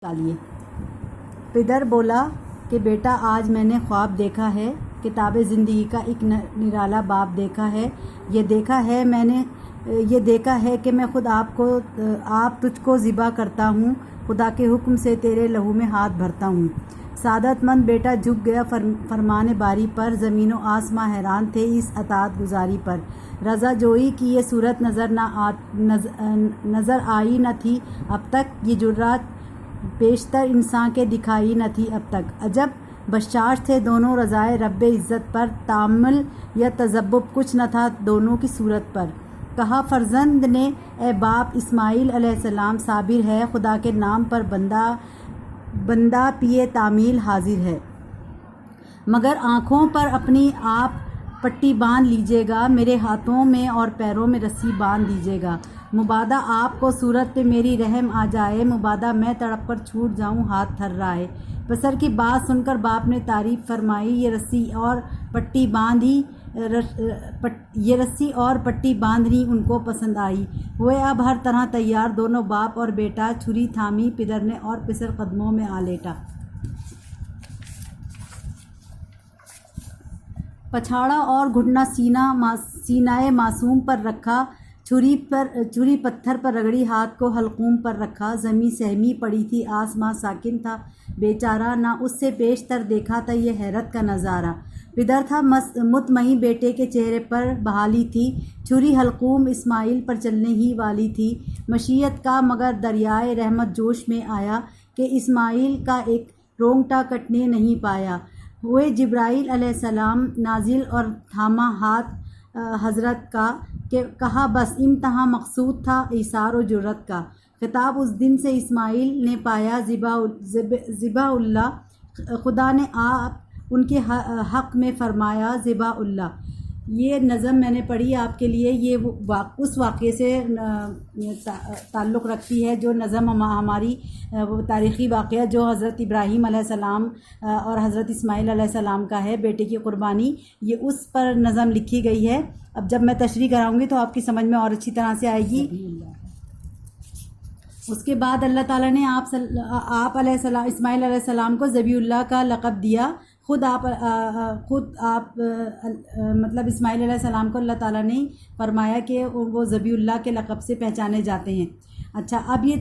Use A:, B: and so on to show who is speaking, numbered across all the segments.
A: डालिए। पिदर बोला कि बेटा आज मैंने ख्वाब देखा है, किताब ज़िंदगी का एक निराला बाब देखा है। ये देखा है कि मैं खुद तुझको ज़िबा करता हूँ, खुदा के हुक्म से तेरे लहू में हाथ भरता हूँ। सादतमंद बेटा झुक गया फरमान बारी पर, ज़मीन व आसमां हैरान थे इस अतात गुजारी पर। रज़ा जोई की ये सूरत नज़र आई न थी अब तक, ये जुर्रात पेशतर इंसान के दिखाई न थी अब तक। अजब बशाश थे दोनों रज़ाए रब्बे इज़्ज़त पर, तामुल या तज़ब्बुब कुछ न था दोनों की सूरत पर। कहा फर्जंद ने ए बाप इस्माइल अलैहिस्सलाम, साबिर है खुदा के नाम पर बंदा पिए तामील हाजिर है। मगर आँखों पर अपनी आप पट्टी बांध लीजिएगा, मेरे हाथों में और पैरों में रस्सी बांध दीजिएगा। मुबादा आपको सूरत पे मेरी रहम आ जाए, मुबादा मैं तड़प कर छूट जाऊं हाथ थर्राए। पसर की बात सुनकर बाप ने तारीफ फरमाई, ये रस्सी और पट्टी बांधनी उनको पसंद आई। हुए अब हर तरह तैयार दोनों बाप और बेटा, छुरी थामी पिदर ने और पिसर कदमों में आ लेटा। पछाड़ा और घुटना सीनाए मासूम पर रखा, छुरी पत्थर पर रगड़ी, हाथ को हलकूम पर रखा। ज़मीं सहमी पड़ी थी, आसमां साकिन था बेचारा, ना उससे पेशतर देखा था ये हैरत का नज़ारा। पिदर था मुतमईन, बेटे के चेहरे पर बहाली थी, छुरी हलकूम इस्माइल पर चलने ही वाली थी मशीयत का, मगर दरियाए रहमत जोश में आया कि इस्माइल का एक रोंगटा कटने नहीं पाया। हुए जिब्राइल अलैहिस्सलाम नाजिल और थामा हाथ हज़रत का, कि कहा बस इम्तहां मकसूद था इसार और जुर्रत का। खिताब उस दिन से इस्माइल ने पाया ज़िबाउल्लाह, खुदा ने आप उनके हक़ में फ़रमाया ज़िबाउल्लाह। ये नज़म मैंने पढ़ी आपके लिए, ये उस वाक़े से ताल्लुक़ रखती है जो नज़म हमारी तारीख़ी वाक़या जो हज़रत इब्राहीम अलैहिस्सलाम और हज़रत इस्माइल अलैहिस्सलाम का है, बेटे की क़ुरबानी, ये उस पर नज़म लिखी गई है। अब जब मैं तशरीह कराऊंगी तो आपकी समझ में और अच्छी तरह से आएगी। उसके बाद अल्लाह ताला ने आप इस्माइल अलैहिस्सलाम को ज़बीउल्लाह का लक़ब दिया। खुद आप मतलब इस्माइल अलैहिस्सलाम को अल्लाह ताला ने फरमाया कि वो ज़बीउल्लाह के लक़ब से पहचाने जाते हैं। अच्छा, अब ये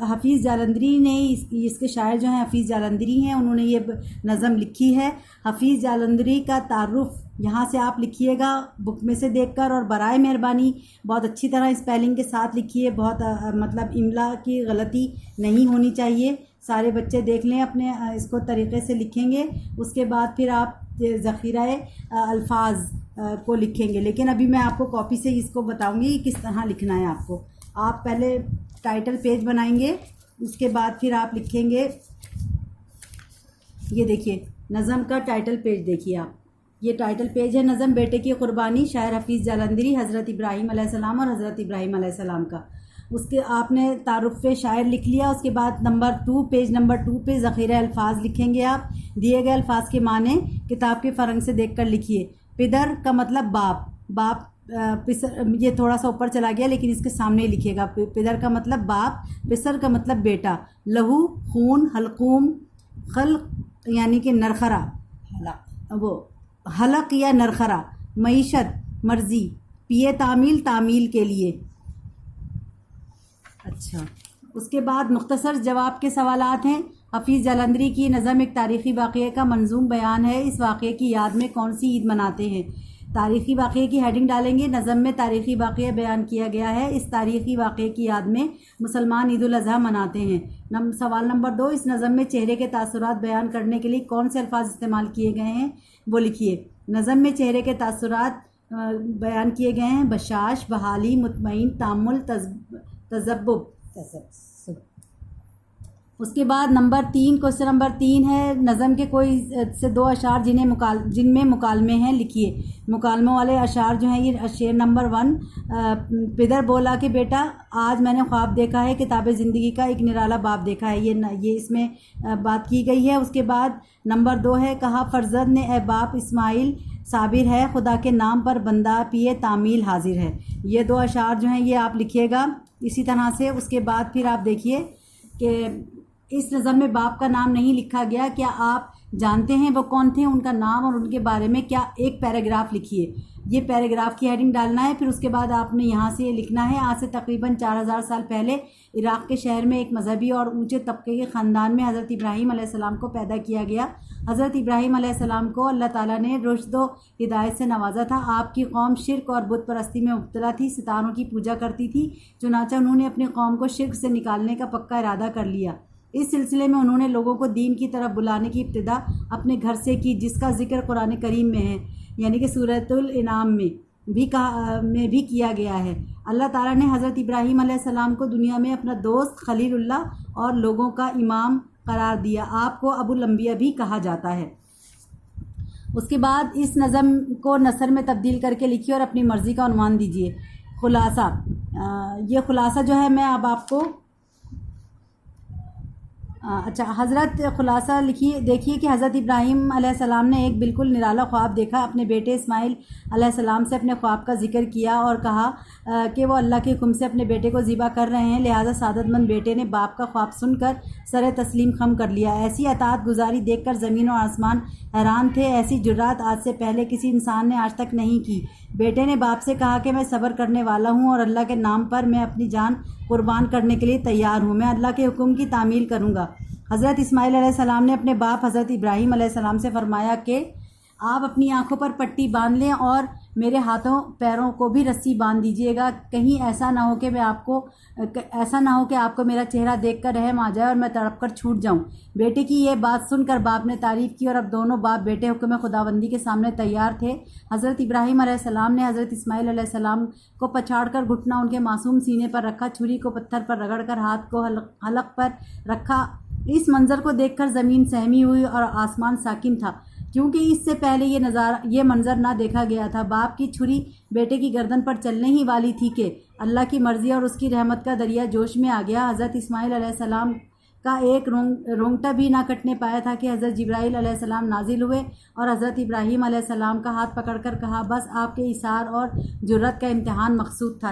A: हफ़ीज़ जालंधरी ने इसके शायर जो हैं हफ़ीज़ जालंधरी हैं, उन्होंने ये नज़म लिखी है। हफ़ीज़ जालंधरी का तारुफ़ यहाँ से आप लिखिएगा बुक में से देखकर, और बराए मेहरबानी बहुत अच्छी तरह स्पेलिंग के साथ लिखिए, बहुत मतलब इमला की गलती नहीं होनी चाहिए। सारे बच्चे देख लें अपने इसको तरीक़े से लिखेंगे, उसके बाद फिर आप ज़ख़ीराए अल्फाज को लिखेंगे। लेकिन अभी मैं आपको कॉपी से इसको बताऊँगी किस तरह लिखना है आपको। आप पहले टाइटल पेज बनाएंगे, उसके बाद फिर आप लिखेंगे, ये देखिए नज़म का टाइटल पेज देखिए आप, ये टाइटल पेज है नज़म बेटे की क़ुरबानी, शायर हफ़ीज़ जालंधरी, हज़रत इब्राहीम अलैहिस्सलाम और हज़रत इब्राहीम अलैहिस्सलाम का। उसके आपने तारुफ़ शायर लिख लिया, उसके बाद पेज नंबर 2 पे ज़ख़ीरा अल्फाज लिखेंगे आप। दिए गए अल्फाज के माने किताब के फ़रंग से देखकर लिखिए। पिदर का मतलब बाप, पिसर ये थोड़ा सा ऊपर चला गया लेकिन इसके सामने ही लिखिएगा। पिदर का मतलब बाप, पिसर का मतलब बेटा, लहू खून, हलकूम खल्क यानी कि नरखरा, वो हलक या नरखरा, मईशत मर्ज़ी, पिए तामील के लिए। अच्छा, उसके बाद मुख्तसर जवाब के सवालात हैं। हफ़ीज़ जालंधरी की नज़म एक तारीख़ी वाक़ये का मंजूम बयान है। इस वाक़ये की याद में कौन सी ईद मनाते हैं? तारीख़ी वाक़ये की हेडिंग डालेंगे। नज़म में तारीख़ी वाक़या बयान किया गया है, इस तारीख़ी वाक़ये की याद में मुसलमान ईद उल अज़हा मनाते हैं। सवाल नंबर 2, इस नज़म में चेहरे के तासुरात बयान करने के लिए कौन से अल्फाज इस्तेमाल किए गए हैं वो लिखिए। नज़म में चेहरे के तासुरात बयान किए गए हैं, बशाश, बहाली, मुतमईन, तामुल, तज़ब्बुब। उसके बाद क्वेश्चन नंबर 3 है, नज़म के कोई से 2 अशार जिनमें मुकालमे हैं लिखिए। मुकालमों वाले अशार जो हैं, ये शेर नंबर 1, पिदर बोला कि बेटा आज मैंने ख्वाब देखा है, किताब ज़िंदगी का एक निराला बाब देखा है, ये इसमें बात की गई है। उसके बाद नंबर 2 है, कहा फर्जंद ने ए बाप इस्माइल, साबिर है खुदा के नाम पर बंदा पिए तामील हाजिर है। ये 2 अशार जो हैं ये आप लिखिएगा इसी तरह से। उसके बाद फिर आप देखिए कि اس نظم میں باپ کا نام نہیں لکھا گیا، کیا آپ جانتے ہیں وہ کون تھے؟ ان کا نام اور ان کے بارے میں کیا ایک پیراگراف لکھیے۔ یہ پیراگراف کی ہیڈنگ ڈالنا ہے، پھر اس کے بعد آپ نے یہاں سے یہ لکھنا ہے، آج سے تقریباً 4000 سال پہلے عراق کے شہر میں ایک مذہبی اور اونچے طبقے کے خاندان میں حضرت ابراہیم علیہ السلام کو پیدا کیا گیا۔ حضرت ابراہیم علیہ السلام کو اللہ تعالیٰ نے رشد و ہدایت سے نوازا تھا۔ آپ کی قوم شرک اور بت پرستی میں مبتلا تھی، ستاروں کی پوجا کرتی تھی، چنانچہ انہوں نے اپنی قوم کو شرک سے نکالنے کا پکا ارادہ کر لیا۔ اس سلسلے میں انہوں نے لوگوں کو دین کی طرف بلانے کی ابتدا اپنے گھر سے کی، جس کا ذکر قرآن کریم میں ہے، یعنی کہ سورۃ الانعام میں بھی کیا گیا ہے۔ اللہ تعالیٰ نے حضرت ابراہیم علیہ السلام کو دنیا میں اپنا دوست، خلیل اللہ اور لوگوں کا امام قرار دیا۔ آپ کو ابو الانبیاء بھی کہا جاتا ہے۔ اس کے بعد اس نظم کو نثر میں تبدیل کر کے لکھیے اور اپنی مرضی کا عنوان دیجیے۔ خلاصہ، یہ خلاصہ جو ہے میں اب آپ کو حضرت خلاصہ دیکھیے کہ حضرت ابراہیم علیہ السلام نے ایک بالکل نرالا خواب دیکھا۔ اپنے بیٹے اسماعیل علیہ السلام سے اپنے خواب کا ذکر کیا اور کہا کہ وہ اللہ کے حکم سے اپنے بیٹے کو ذبح کر رہے ہیں، لہٰذا سعادت مند بیٹے نے باپ کا خواب سن کر سر تسلیم خم کر لیا۔ ایسی اطاعت گزاری دیکھ کر زمین و آسمان حیران تھے، ایسی جرات آج سے پہلے کسی انسان نے آج تک نہیں کی۔ بیٹے نے باپ سے کہا کہ میں صبر کرنے والا ہوں اور اللہ کے نام پر میں اپنی جان قربان کرنے کے لیے تیار ہوں، میں اللہ کے حکم کی تعمیل کروں گا۔ حضرت اسماعیل علیہ السلام نے اپنے باپ حضرت ابراہیم علیہ السلام سے فرمایا کہ آپ اپنی آنکھوں پر پٹی باندھ لیں اور میرے ہاتھوں پیروں کو بھی رسی باندھ دیجیے گا، کہیں ایسا نہ ہو کہ آپ کو میرا چہرہ دیکھ کر رحم آ جائے اور میں تڑپ کر چھوٹ جاؤں۔ بیٹے کی یہ بات سن کر باپ نے تعریف کی اور اب دونوں باپ بیٹے حکم خداوندی کے سامنے تیار تھے۔ حضرت ابراہیم علیہ السلام نے حضرت اسماعیل علیہ السلام کو پچھاڑ کر گھٹنا ان کے معصوم سینے پر رکھا، چھری کو پتھر پر رگڑ کر ہاتھ کو حلق پر رکھا۔ اس منظر کو دیکھ کر زمین سہمی ہوئی اور آسمان ساکن تھا، کیونکہ اس سے پہلے یہ منظر نہ دیکھا گیا تھا۔ باپ کی چھری بیٹے کی گردن پر چلنے ہی والی تھی کہ اللہ کی مرضی اور اس کی رحمت کا دریا جوش میں آ گیا۔ حضرت اسماعیل علیہ السلام کا ایک رونگٹا بھی نہ کٹنے پایا تھا کہ حضرت جبرائیل علیہ السلام نازل ہوئے اور حضرت ابراہیم علیہ السلام کا ہاتھ پکڑ کر کہا، بس آپ کے اصرار اور جرات کا امتحان مقصود تھا۔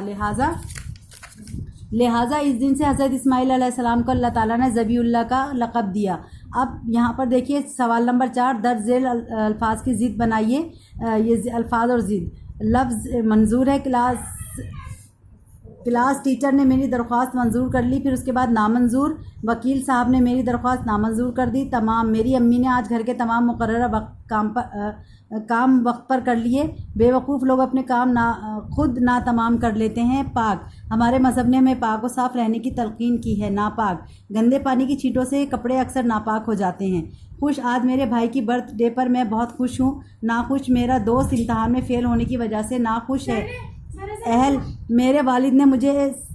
A: لہٰذا اس دن سے حضرت اسماعیل علیہ السلام کو اللہ تعالیٰ نے ذبیح اللہ کا لقب دیا۔ اب یہاں پر دیکھیے سوال نمبر 4، درج ذیل الفاظ کی ضد بنائیے۔ یہ الفاظ اور ضد لفظ منظور ہے، کلاس ٹیچر نے میری درخواست منظور کر لی، پھر اس کے بعد نامنظور، وکیل صاحب نے میری درخواست نامنظور کر دی، تمام، میری امی نے آج گھر کے تمام مقررہ کام وقت پر کر لیے، بے وقوف لوگ اپنے کام خود تمام کر لیتے ہیں، پاک، ہمارے مذہب نے ہمیں پاک و صاف رہنے کی تلقین کی ہے، ناپاک، گندے پانی کی چھینٹوں سے کپڑے اکثر ناپاک ہو جاتے ہیں، خوش، آج میرے بھائی کی برتھ ڈے پر میں بہت خوش ہوں، ناخوش، میرا دوست امتحان میں فیل ہونے کی وجہ سے ناخوش ہے، اہل، میرے والد نے مجھے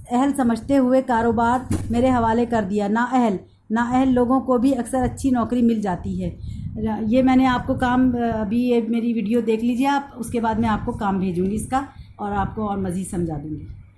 A: اہل سمجھتے ہوئے کاروبار میرے حوالے کر دیا، نااہل لوگوں کو بھی اکثر اچھی نوکری مل جاتی ہے۔ یہ میں نے آپ کو کام، ابھی یہ میری ویڈیو دیکھ لیجیے آپ، اس کے بعد میں آپ کو کام بھیجوں گی اس کا اور آپ کو اور مزید سمجھا دوں گی۔